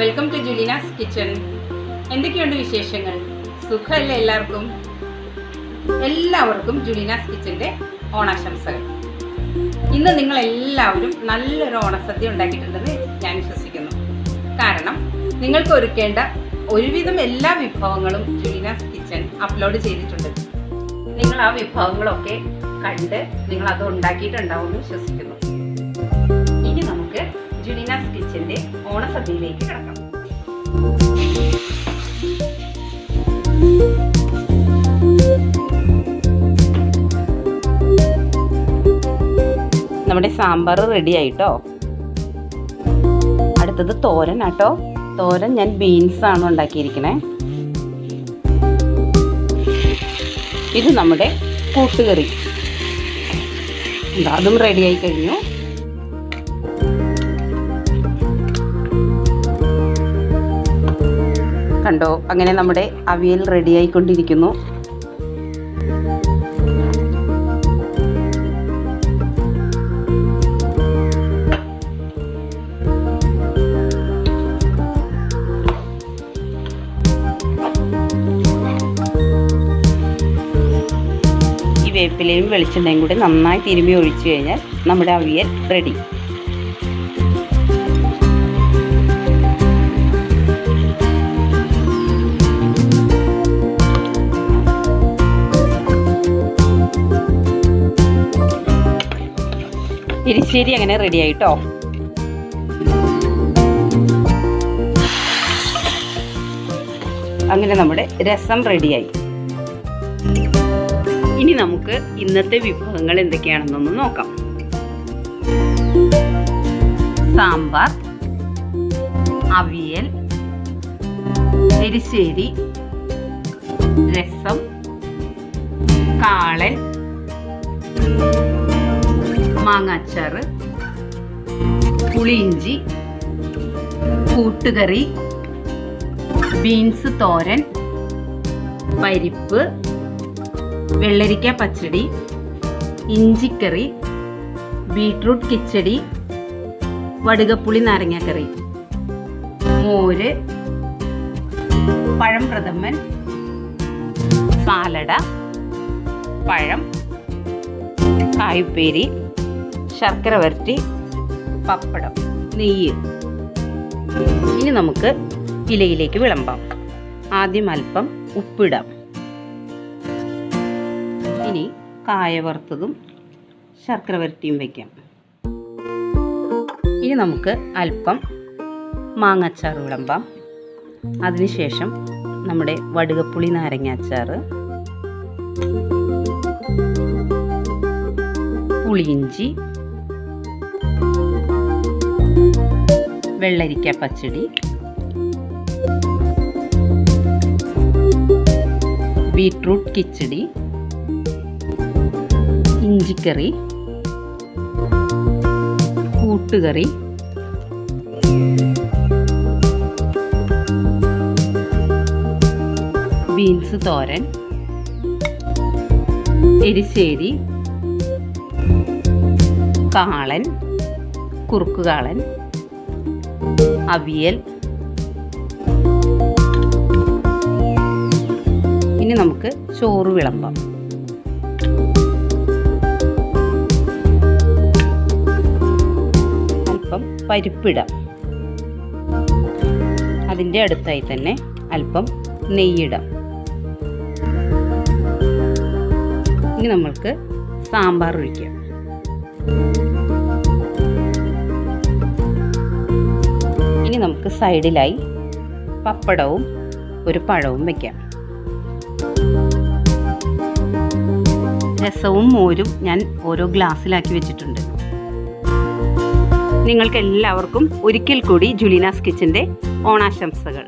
Welcome to Julina's kitchen. എന്തൊക്കെയുണ്ട് വിശേഷങ്ങൾ? സുഖമല്ലേ എല്ലാവർക്കും? എല്ലാവർക്കും ജുലീനാസ് കിച്ചൻ്റെ ഓണാശംസകൾ. ഇന്ന് നിങ്ങളെല്ലാവരും നല്ലൊരു ഓണസദ്യ ഉണ്ടാക്കിയിട്ടുണ്ടെന്ന് ഞാൻ വിശ്വസിക്കുന്നു. കാരണം നിങ്ങൾക്ക് ഒരുക്കേണ്ട ഒരുവിധം എല്ലാ വിഭവങ്ങളും ജുലീനാസ് കിച്ചൺ അപ്ലോഡ് ചെയ്തിട്ടുണ്ട്. നിങ്ങൾ ആ വിഭവങ്ങളൊക്കെ കണ്ട് നിങ്ങൾ അത് ഉണ്ടാക്കിയിട്ടുണ്ടാവുമെന്ന് വിശ്വസിക്കുന്നു. ഇനി നമുക്ക് ജുലീനാസ് കിച്ചൻ്റെ ഓണസദ്യയിലേക്ക് കിടക്കാം. നമ്മുടെ സാമ്പാർ റെഡി ആയിട്ടോ. അടുത്തത് തോരൻ ആട്ടോ. തോരൻ ഞാൻ ബീൻസ് ആണ് ഉണ്ടാക്കിയിരിക്കണേ. ഇത് നമ്മുടെ കൂട്ടുകറി, അതും റെഡി ആയി കഴിഞ്ഞു. കണ്ടോ, അങ്ങനെ നമ്മുടെ അവിയൽ റെഡി ആയിക്കൊണ്ടിരിക്കുന്നു. ഈ വേപ്പിലയും വെളിച്ചെണ്ണയും കൂടി നന്നായി തിരുമ്മി ഒഴിച്ചു കഴിഞ്ഞാൽ നമ്മുടെ അവിയൽ റെഡി. എരിശ്ശേരി അങ്ങനെ റെഡി ആയിട്ടോ. അങ്ങനെ നമ്മുടെ രസം റെഡിയായി. ഇനി നമുക്ക് ഇന്നത്തെ വിഭവങ്ങൾ എന്തൊക്കെയാണെന്നൊന്ന് നോക്കാം. സാമ്പാർ, അവിയൽ, എരിശ്ശേരി, രസം, കാളൻ, മാങ്ങാച്ചാറ്, പുളിയിഞ്ചി, കൂട്ടുകറി, ബീൻസ് തോരൻ, പരിപ്പ്, വെള്ളരിക്ക പച്ചടി, ഇഞ്ചിക്കറി, ബീട്രൂട്ട് കിച്ചടി, വടുകപ്പുളി നാരങ്ങാക്കറി, മോര്, പഴം പ്രഥമൻ, സാലഡ, പഴം, കായുപ്പേരി, ശർക്കര വരട്ടി, പപ്പടം, നെയ്യ്. ഇനി നമുക്ക് ഇലയിലേക്ക് വിളമ്പാം. ആദ്യം അല്പം ഉപ്പിടാം. ഇനി കായ വറുത്തതും ശർക്കര വരട്ടിയും വയ്ക്കാം. ഇനി നമുക്ക് അല്പം മാങ്ങാച്ചാറ് വിളമ്പാം. അതിനുശേഷം നമ്മുടെ വടുകപ്പുളി നാരങ്ങാച്ചാറ്, പുളിയിഞ്ചി, വെള്ളരിക്ക പച്ചടി, ബീട്രൂട്ട് കിച്ചടി, ഇഞ്ചിക്കറി, കൂട്ടുകറി, ബീൻസ് തോരൻ, എരിശ്ശേരി, കാളൻ, കുറുക്കുകാളൻ, അവിയൽ. ഇനി നമുക്ക് ചോറ് വിളമ്പാം. അല്പം പരിപ്പിടാം. അതിൻ്റെ അടുത്തായി തന്നെ അല്പം നെയ്യിടാം. ഇനി നമ്മൾക്ക് സാമ്പാർ ഒഴിക്കാം. ഇനി നമുക്ക് സൈഡിലായി പപ്പടവും ഒരു പഴവും വയ്ക്കാം. രസവും മോരും ഞാൻ ഓരോ ഗ്ലാസ്സിലാക്കി വെച്ചിട്ടുണ്ട്. നിങ്ങൾക്ക് എല്ലാവർക്കും ഒരിക്കൽ കൂടി ജുലീനാസ് കിച്ചൻ്റെ ഓണാശംസകൾ.